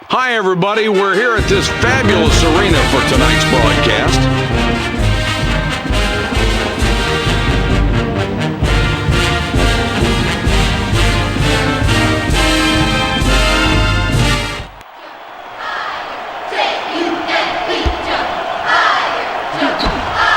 Hi, everybody. We're here at this fabulous arena for tonight's broadcast.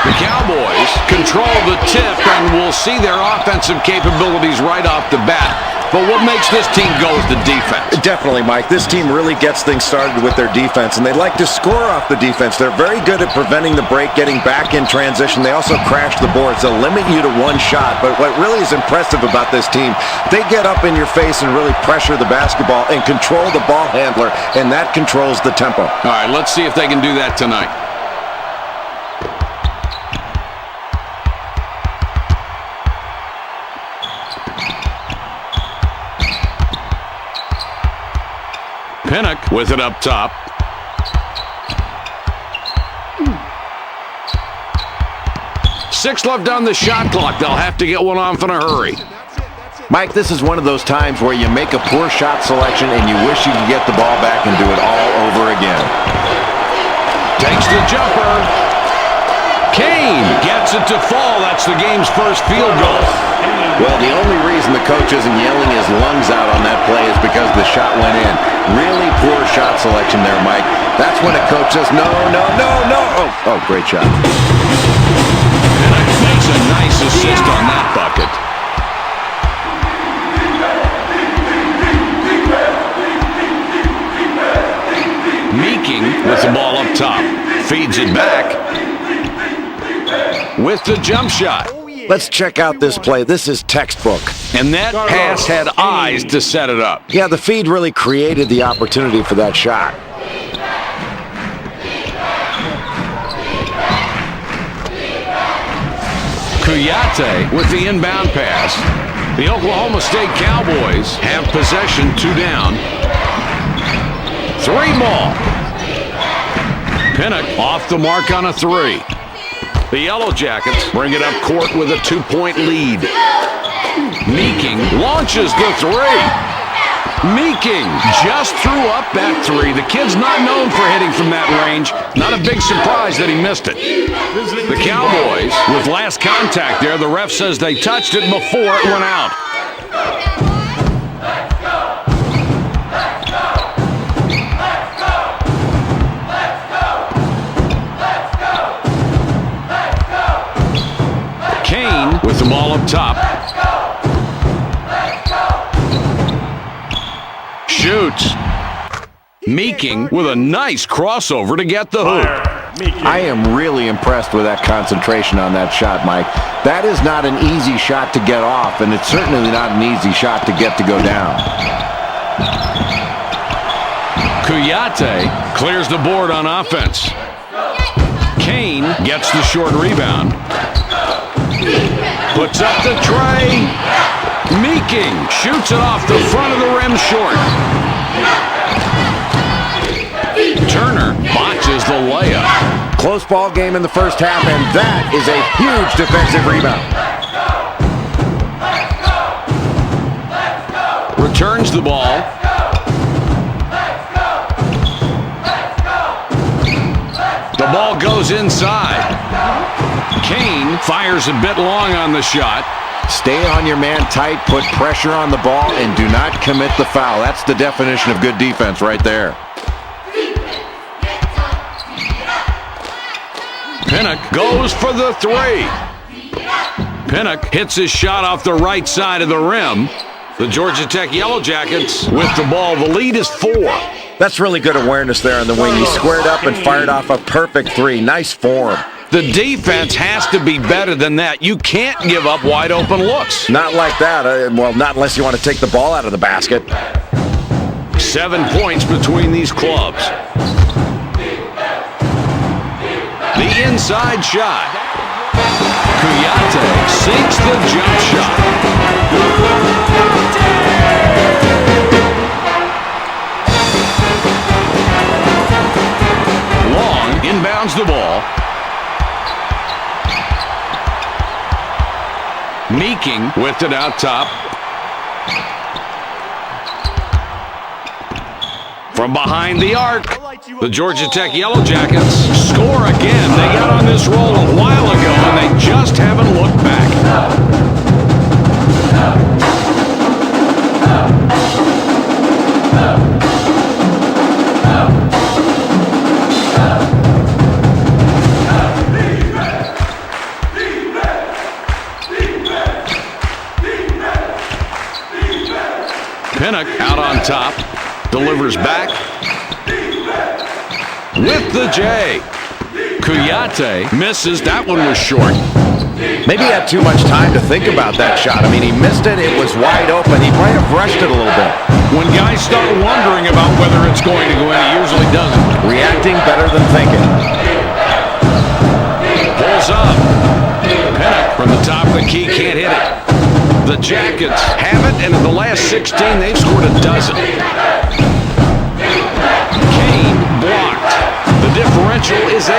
The Cowboys control the tip, and we'll see their offensive capabilities right off the bat. But what makes this team go is the defense. Definitely, Mike. This team really gets things started with their defense, and they like to score off the defense. They're very good at preventing the break, getting back in transition. They also crash the boards. They'll limit you to one shot, but what really is impressive about this team, they get up in your face and really pressure the basketball and control the ball handler, and that controls the tempo. All right, let's see if they can do that tonight. Pinnock with it up top. Six left on the shot clock. They'll have to get one off in a hurry. Mike, this is one of those times where you make a poor shot selection and you wish you could get the ball back and do it all over again. Takes the jumper. Kane gets it to fall. That's the game's first field goal. Well, the only reason the coach isn't yelling his lungs out on that play is because the shot went in. Really poor shot selection there, Mike. That's when a coach says, no, no, no, no. Oh, great shot. And it makes a nice assist on that bucket. Meeking with the ball up top. Feeds it back with the jump shot. Let's check out this play. This is textbook. And that pass had eyes to set it up. Yeah, the feed really created the opportunity for that shot. Kuyate with the inbound pass. The Oklahoma State Cowboys have possession, 2 down. 3 ball. Pinnock off the mark on a 3. The Yellow Jackets bring it up court with a 2-point lead. Meeking launches the 3. Meeking just threw up that 3. The kid's not known for hitting from that range. Not a big surprise that he missed it. The Cowboys with last contact there. The ref says they touched it before it went out. Kane with the ball up top. Shoots. Meeking with a nice crossover to get the hoop. I am really impressed with that concentration on that shot, Mike. That is not an easy shot to get off, and it's certainly not an easy shot to get to go down. Kuyate clears the board on offense. Kane gets the short rebound. Puts up the tray. Meeking shoots it off the front of the rim short. Turner botches the layup. Close ball game in the first half, and that is a huge defensive rebound. Returns the ball. The ball goes inside. Kane fires a bit long on the shot. Stay on your man tight, put pressure on the ball, and do not commit the foul. That's the definition of good defense right there. Pinnock goes for the 3. Pinnock hits his shot off the right side of the rim. The Georgia Tech Yellow Jackets with the ball. The lead is 4. That's really good awareness there on the wing. He squared up and fired off a perfect 3. Nice form. The defense has to be better than that. You can't give up wide open looks. Not like that. Well, not unless you want to take the ball out of the basket. 7 points between these clubs. The inside shot. Kuyate sinks the jump shot. Long inbounds the ball. Meeking with it out top. from behind the arc. The Georgia Tech Yellow Jackets score again. They got on this roll a while ago, and they just haven't looked back. Pinnock out on top, delivers back with the J. Kuyate misses. That one was short. Maybe he had too much time to think about that shot. I mean, he missed it. It was wide open. He might have rushed it a little bit. When guys start wondering about whether it's going to go in, he usually doesn't. Reacting better than thinking. Pulls up. Pinnock from the top of the key, can't hit it. The Jackets have it, and in the last 16, they've scored a dozen. Kane blocked. The differential is 8.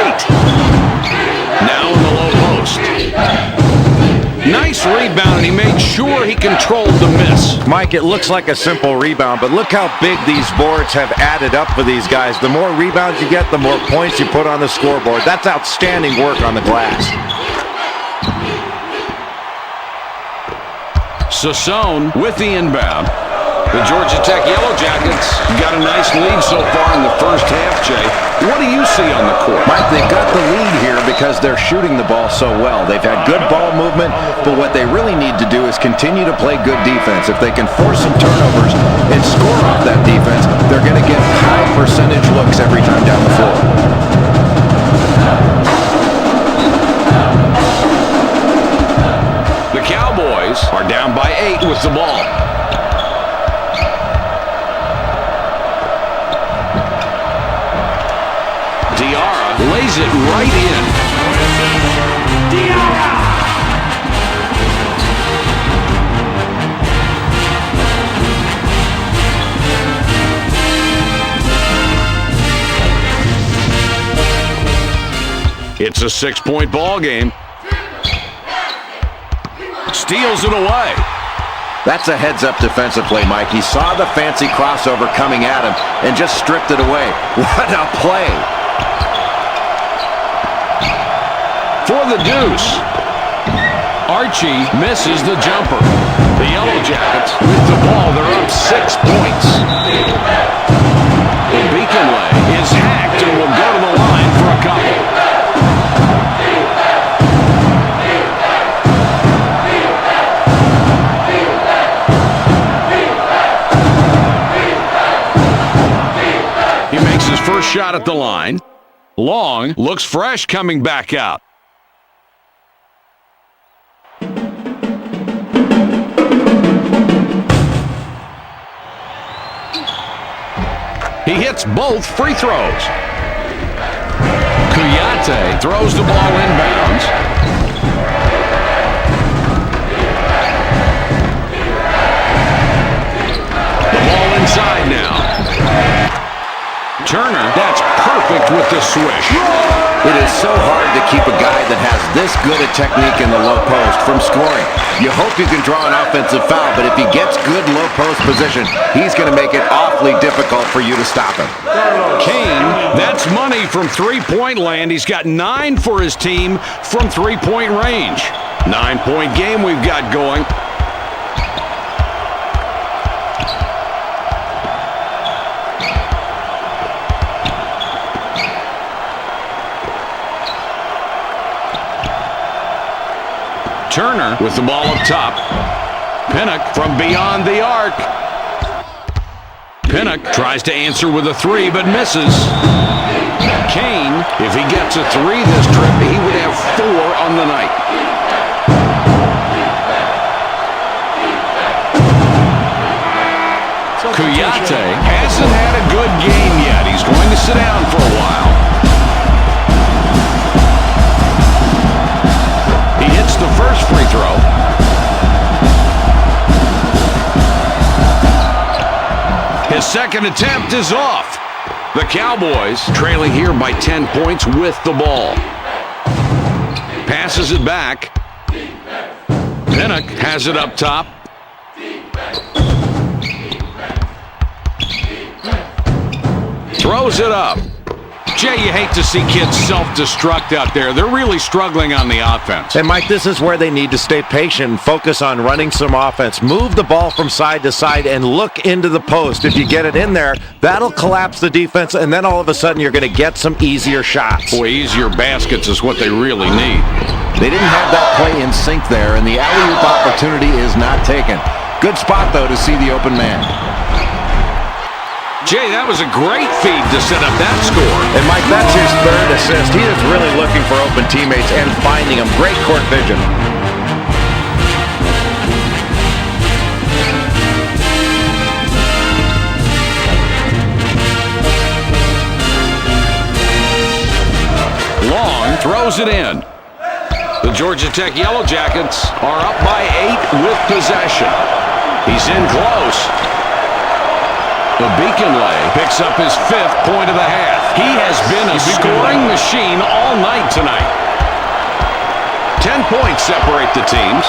Now in the low post. Nice rebound, and he made sure he controlled the miss. Mike, it looks like a simple rebound, but look how big these boards have added up for these guys. The more rebounds you get, the more points you put on the scoreboard. That's outstanding work on the glass. Sassone with the inbound. The Georgia Tech Yellow Jackets got a nice lead so far in the first half, Jay. What do you see on the court? Mike, they've got the lead here because they're shooting the ball so well. They've had good ball movement, but what they really need to do is continue to play good defense. If they can force some turnovers and score off that defense, they're going to get high percentage looks every time down the floor. The Cowboys are down by 8 with the ball. Diarra lays it right in. Diarra! It's a 6-point ball game. Steals it away. That's a heads-up defensive play, Mike. He saw the fancy crossover coming at him and just stripped it away. What a play. For the deuce. Archie misses the jumper. The Yellow Jackets with the ball. They're up 6 points. Beaconley is hacked and will go to the line for a couple. His first shot at the line. Long looks fresh coming back out. He hits both free throws. Kuyate throws the ball inbounds. The ball inside now. Turner, that's perfect with the swish. It is so hard to keep a guy that has this good a technique in the low post from scoring. You hope you can draw an offensive foul, but if he gets good low post position, he's going to make it awfully difficult for you to stop him. Kane, that's money from three-point land. He's got 9 for his team from three-point range. 9-point game we've got going. Turner with the ball up top. Pinnock from beyond the arc. Pinnock tries to answer with a 3 but misses. Kane, if he gets a 3 this trip, he would have 4 on the night. Kuyate hasn't had a good game yet. He's going to sit down for a while. The first free throw. His second attempt is off. The Cowboys trailing here by 10 points with the ball. Passes it back. Pinnock has it up top. throws it up. Jay, you hate to see kids self-destruct out there. They're really struggling on the offense. And, Mike, this is where they need to stay patient and focus on running some offense. Move the ball from side to side and look into the post. If you get it in there, that'll collapse the defense, and then all of a sudden you're going to get some easier shots. Boy, easier baskets is what they really need. They didn't have that play in sync there, and the alley-oop opportunity is not taken. Good spot, though, to see the open man. Jay, that was a great feed to set up that score. And, Mike, that's his third assist. He is really looking for open teammates and finding them. Great court vision. Long throws it in. The Georgia Tech Yellow Jackets are up by 8 with possession. He's in close. The Beaconley picks up his 5th point of the half. He has been a scoring machine all night tonight. 10 points separate the teams.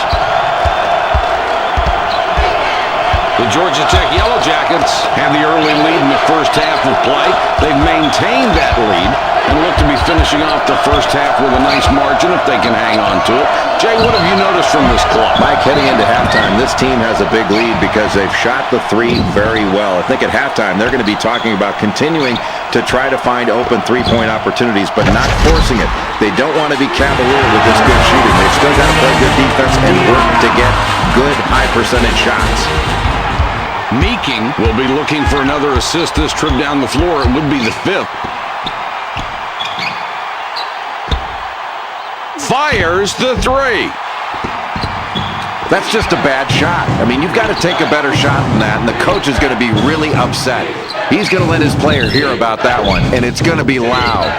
The Georgia Tech Yellow Jackets have the early lead in the first half of play. They've maintained that lead and look to be finishing off the first half with a nice margin if they can hang on to it. Jay, what have you noticed from this club? Mike, heading into halftime, this team has a big lead because they've shot the three very well. I think at halftime they're going to be talking about continuing to try to find open three-point opportunities, but not forcing it. They don't want to be cavalier with this good shooting. They've still got to play good defense and work to get good high-percentage shots. Meeking will be looking for another assist this trip down the floor. It would be the 5th. Fires the 3. That's just a bad shot. I mean, you've got to take a better shot than that, and the coach is going to be really upset. He's going to let his player hear about that one, and it's going to be loud.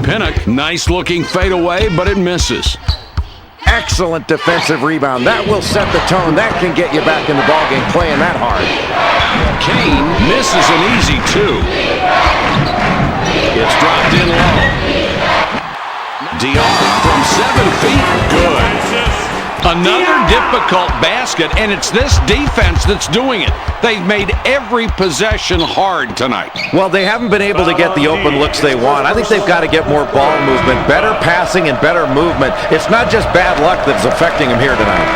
Pinnock, nice-looking fadeaway, but it misses. Excellent defensive rebound. That will set the tone. That can get you back in the ballgame playing that hard. Kane misses an easy 2. It's dropped in low. Diarra from 7 feet. Good. Another difficult basket, and it's this defense that's doing it. They've made every possession hard tonight. Well, they haven't been able to get the open looks they want. I think they've got to get more ball movement, better passing and better movement. It's not just bad luck that's affecting them here tonight.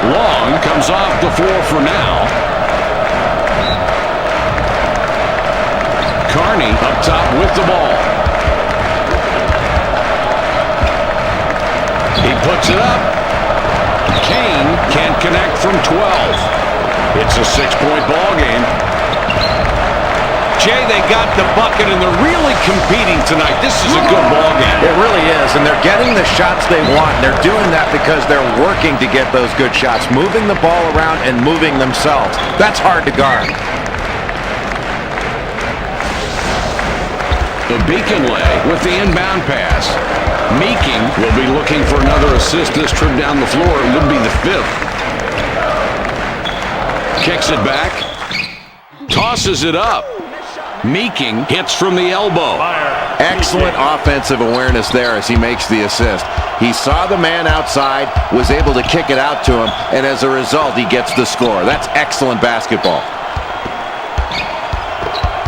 Long comes off the floor for now. Carney up top with the ball. He puts it up. Kane can't connect from 12. It's a 6-point ball game. Jay, they got the bucket, and they're really competing tonight. This is a good ball game. It really is, and they're getting the shots they want. And they're doing that because they're working to get those good shots, moving the ball around and moving themselves. That's hard to guard. The Beaconley with the inbound pass. Meeking will be looking for another assist this trip down the floor. It would be the 5th. Kicks it back. Tosses it up. Meeking hits from the elbow. Excellent offensive awareness there as he makes the assist. He saw the man outside, was able to kick it out to him, and as a result, he gets the score. That's excellent basketball.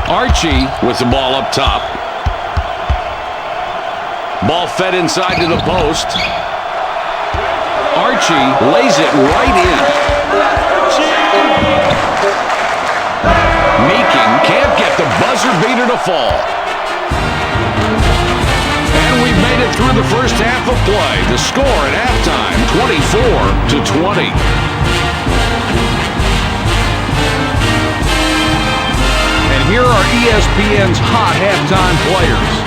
Archie with the ball up top. Ball fed inside to the post. Archie lays it right in. Meeking can't get the buzzer beater to fall. And we've made it through the first half of play. The score at halftime, 24-20. And here are ESPN's hot halftime players.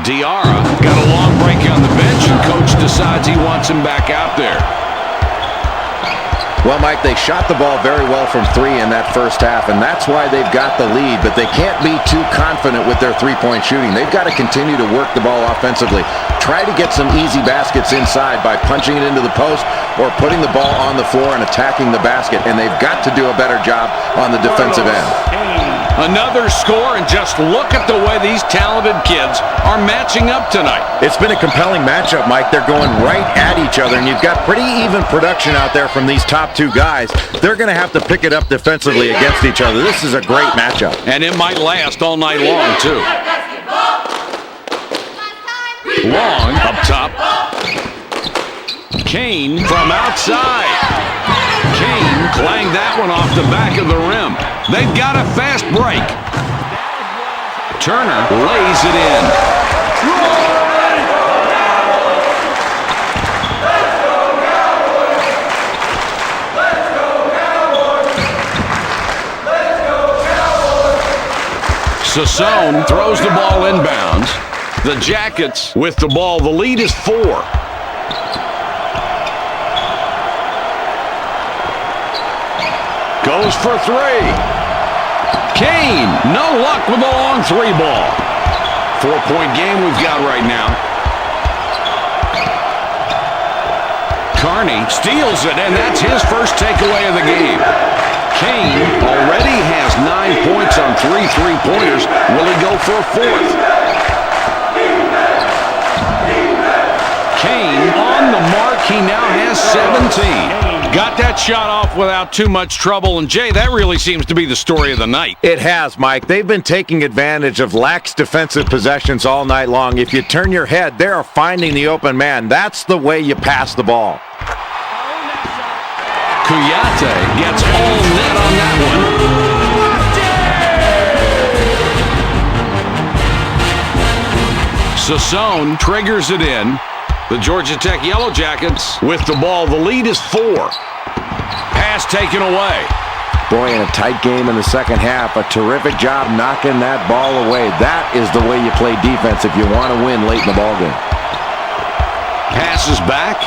Diarra got a long break on the bench, and coach decides he wants him back out there. Well, Mike, they shot the ball very well from 3 in that first half, and that's why they've got the lead, but they can't be too confident with their three-point shooting. They've got to continue to work the ball offensively. Try to get some easy baskets inside by punching it into the post or putting the ball on the floor and attacking the basket, and they've got to do a better job on the defensive end. Another score, and just look at the way these talented kids are matching up tonight. It's been a compelling matchup, Mike. They're going right at each other, and you've got pretty even production out there from these top two guys. They're going to have to pick it up defensively against each other. This is a great matchup. And it might last all night long, too. Long up top. Kane from outside. Kane clanged that one off the back of the rim. They've got a fast break. Turner lays it in. Sassone throws the ball inbounds. The Jackets with the ball. The lead is 4. Goes for 3. Kane, no luck with the long 3 ball. 4-point game we've got right now. Carney steals it, and that's his first takeaway of the game. Kane already has 9 points on 3 3-pointers. Will he go for a 4th? Kane on the mark. He now has 17. Got that shot off without too much trouble. And, Jay, that really seems to be the story of the night. It has, Mike. They've been taking advantage of lax defensive possessions all night long. If you turn your head, they are finding the open man. That's the way you pass the ball. Kuyate gets all net on that one. Sassone triggers it in. The Georgia Tech Yellow Jackets with the ball. The lead is 4. Pass taken away. Boy, in a tight game in the second half, a terrific job knocking that ball away. That is the way you play defense if you want to win late in the ballgame. Passes back.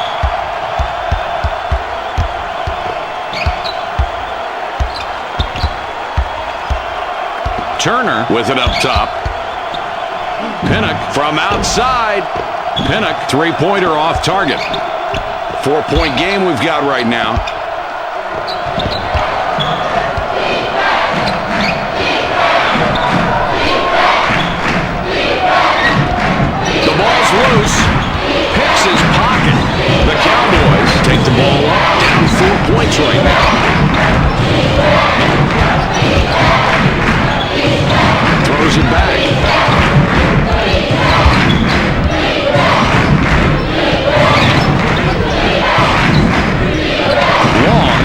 Turner with it up top. Pinnock from outside. Pinnock, 3-pointer off target. 4-point game we've got right now. The ball's loose. Picks his pocket. The Cowboys take the ball up, down 4 points right now. Throws it back.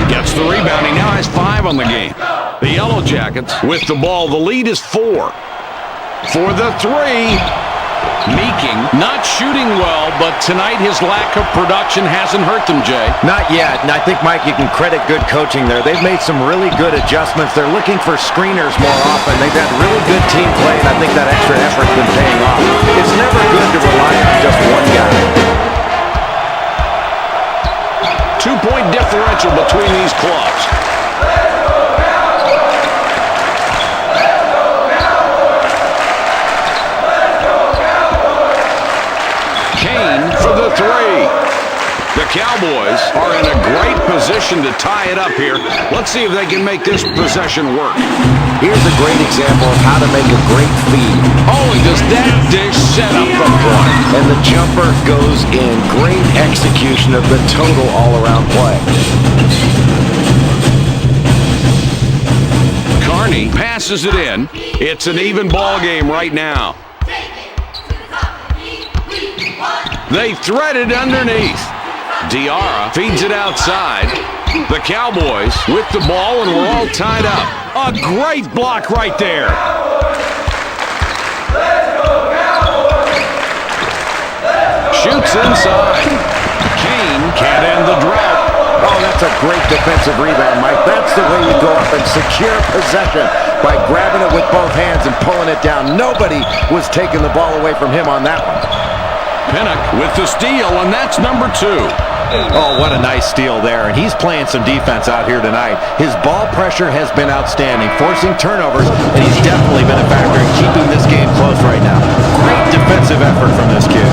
Gets the rebound. He now has 5 on the game. The Yellow Jackets with the ball. The lead is 4. For the 3. Meeking not shooting well, but tonight his lack of production hasn't hurt them, Jay. Not yet, and I think, Mike, you can credit good coaching there. They've made some really good adjustments. They're looking for screeners more often. They've had really good team play, and I think that extra effort's been paying off. It's never good to rely on just one guy. 2-point differential between these clubs. Kane for the 3. The Cowboys are in a great position to tie it up here. Let's see if they can make this possession work. Here's a great example of how to make a great feed. Oh, and does that dish set up the point? And the jumper goes in. Great execution of the total all-around play. Carney passes it in. It's an even ball game right now. They thread it underneath. Diarra feeds it outside. The Cowboys with the ball, and we're all tied up. A great block right there. Shoots inside. Kane can't end the drought. Oh, that's a great defensive rebound, Mike. That's the way you go up and secure possession by grabbing it with both hands and pulling it down. Nobody was taking the ball away from him on that one. Pinnock with the steal, and that's number 2. Oh, what a nice steal there, and he's playing some defense out here tonight. His ball pressure has been outstanding, forcing turnovers, and he's definitely been a factor in keeping this game close right now. Great defensive effort from this kid.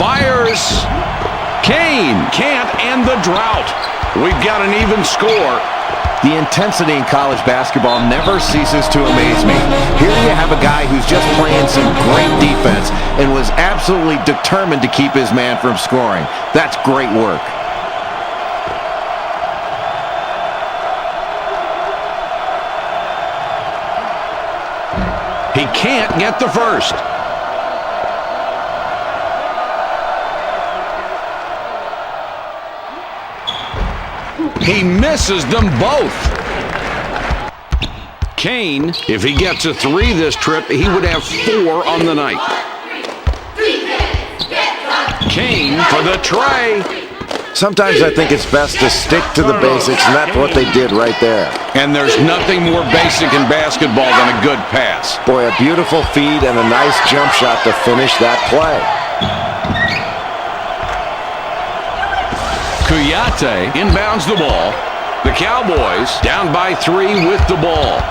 Fires. Kane can't end the drought. We've got an even score. The intensity in college basketball never ceases to amaze me. Here you have a guy who's just playing some great defense and was absolutely determined to keep his man from scoring. That's great work. He can't get the first. He misses them both. Kane, if he gets a 3 this trip, he would have 4 on the night. Kane for the tray. Sometimes I think it's best to stick to the basics, and that's what they did right there. And there's nothing more basic in basketball than a good pass. Boy, a beautiful feed and a nice jump shot to finish that play. Kuyate inbounds the ball. The Cowboys down by 3 with the ball.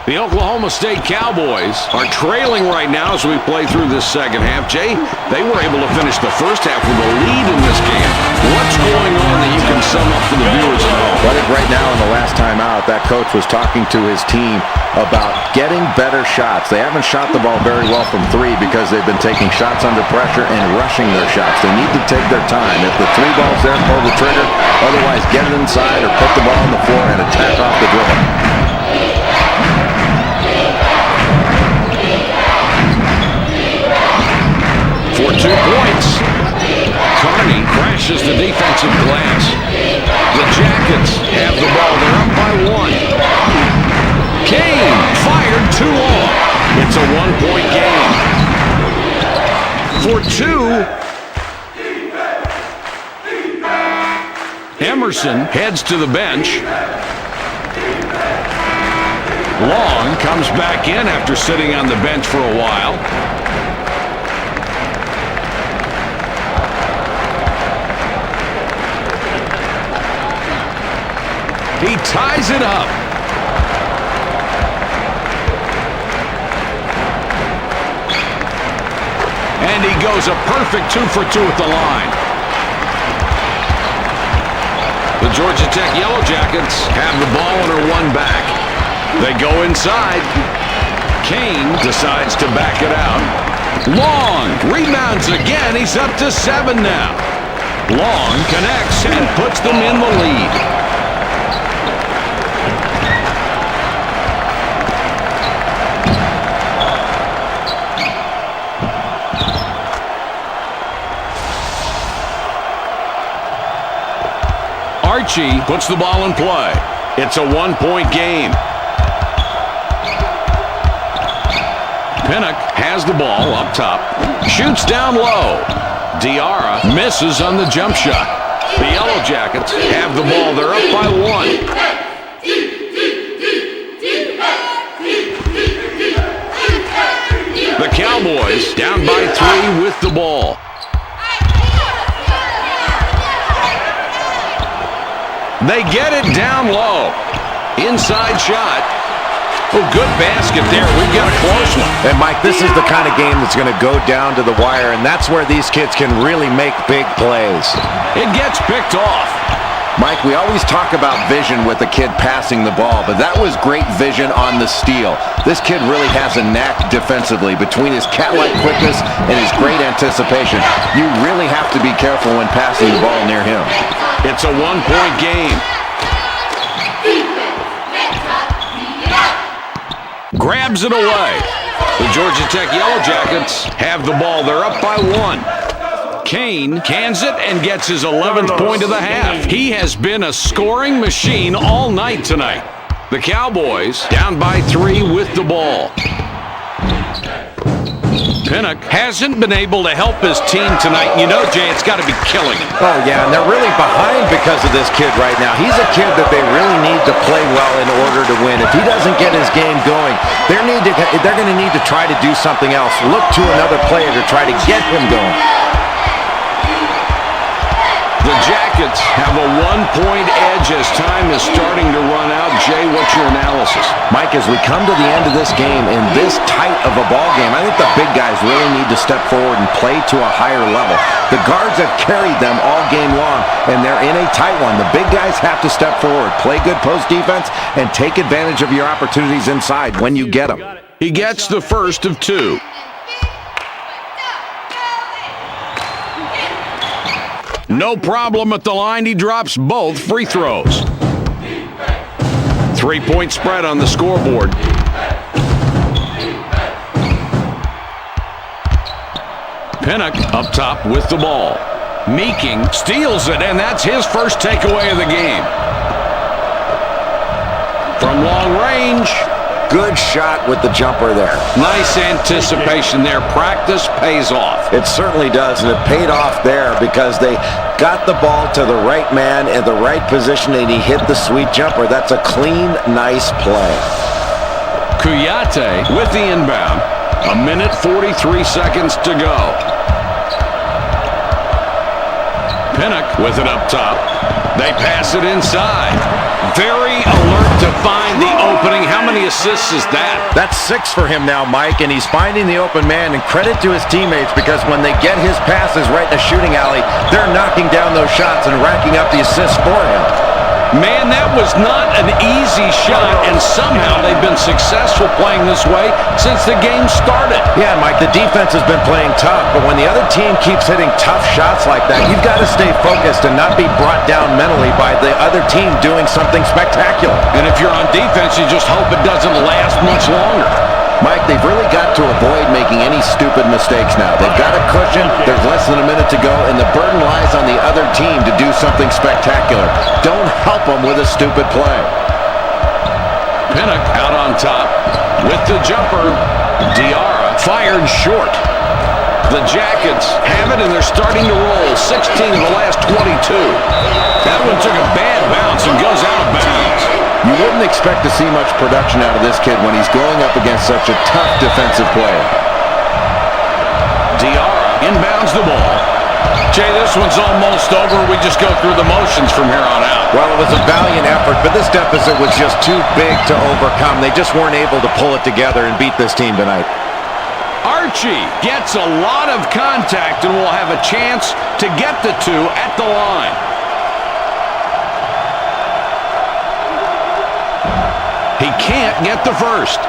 The Oklahoma State Cowboys are trailing right now as we play through this second half. Jay, they were able to finish the first half with a lead in this game. What's going on that you can sum up for the viewers at home? Well, I think right now in the last time out, that coach was talking to his team about getting better shots. They haven't shot the ball very well from 3 because they've been taking shots under pressure and rushing their shots. They need to take their time. If the 3 ball's there, pull the trigger. Otherwise, get it inside or put the ball on the floor and attack off the dribble. For 2 points, Carney crashes the defensive glass. The Jackets have the ball. They're up by 1. Kane fired too long. It's a 1-point game. For 2, Emerson heads to the bench. Long comes back in after sitting on the bench for a while. He ties it up. And he goes a perfect 2 for 2 at the line. The Georgia Tech Yellow Jackets have the ball and are 1 back. They go inside. Kane decides to back it out. Long rebounds again. He's up to 7 now. Long connects and puts them in the lead. Archie puts the ball in play. It's a 1-point game. Pinnock has the ball up top. Shoots down low. Diarra misses on the jump shot. The Yellow Jackets have the ball. They're up by 1. The Cowboys down by 3 with the ball. They get it down low. Inside shot. Oh, good basket there. We've got a close one. And, Mike, this is the kind of game that's going to go down to the wire, and that's where these kids can really make big plays. It gets picked off. Mike, we always talk about vision with a kid passing the ball, but that was great vision on the steal. This kid really has a knack defensively. Between his cat-like quickness and his great anticipation, you really have to be careful when passing the ball near him. It's a 1-point game. Grabs it away. The Georgia Tech Yellow Jackets have the ball. They're up by 1. Kane cans it and gets his 11th point of the half. He has been a scoring machine all night tonight. The Cowboys down by 3 with the ball. Pinnock hasn't been able to help his team tonight. You know, Jay, it's got to be killing him. Oh, yeah, and they're really behind because of this kid right now. He's a kid that they really need to play well in order to win. If he doesn't get his game going, they're going to need to try to do something else. Look to another player to try to get him going. The Jack Jackets have a 1-point edge as time is starting to run out. Jay, what's your analysis? Mike, as we come to the end of this game in this tight of a ball game, I think the big guys really need to step forward and play to a higher level. The guards have carried them all game long, and they're in a tight one. The big guys have to step forward, play good post defense, and take advantage of your opportunities inside when you get them. He gets the first of 2. No problem at the line. He drops both free throws. 3-point spread on the scoreboard. Pinnock up top with the ball. Meeking steals it, and that's his first takeaway of the game. From long range. Good shot with the jumper there. Nice anticipation there. Practice pays off. It certainly does, and it paid off there because they got the ball to the right man in the right position, and he hit the sweet jumper. That's a clean, nice play. Kuyate with the inbound. 1:43 to go. Pinnock with it up top. They pass it inside. Very alert to find the opening. How many assists is that? That's 6 for him now, Mike, and he's finding the open man, and credit to his teammates because when they get his passes right in the shooting alley, they're knocking down those shots and racking up the assists for him. Man, that was not an easy shot, and somehow they've been successful playing this way since the game started. Yeah, Mike, the defense has been playing tough, but when the other team keeps hitting tough shots like that, you've got to stay focused and not be brought down mentally by the other team doing something spectacular. And if you're on defense, you just hope it doesn't last much longer. Mike, they've really got to avoid making any stupid mistakes now. They've got a cushion, there's less than a minute to go, and the burden lies on the other team to do something spectacular. Don't help them with a stupid play. Pinnock out on top with the jumper. Diarra fired short. The Jackets have it, and they're starting to roll. 16 of the last 22. That one took a bad bounce and goes out of bounds. You wouldn't expect to see much production out of this kid when he's going up against such a tough defensive player. Diarra inbounds the ball. Jay, this one's almost over. We just go through the motions from here on out. Well, it was a valiant effort, but this deficit was just too big to overcome. They just weren't able to pull it together and beat this team tonight. Archie gets a lot of contact and will have a chance to get the 2 at the line. He can't get the first.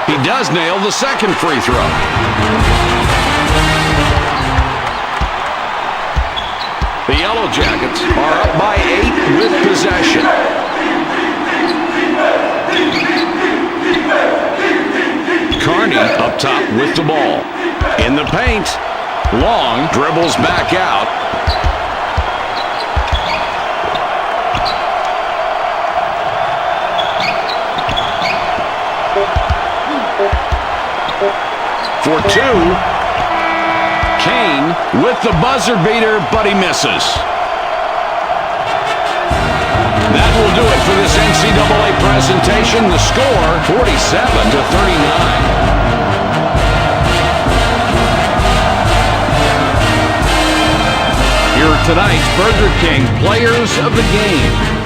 He does nail the second free throw. The Yellow Jackets are up by 8 with possession. Carney up top with the ball. In the paint. Long dribbles back out. For 2. Kane with the buzzer beater, but he misses. That will do it for this NCAA presentation. The score, 47-39. Here are tonight's Burger King Players of the Game.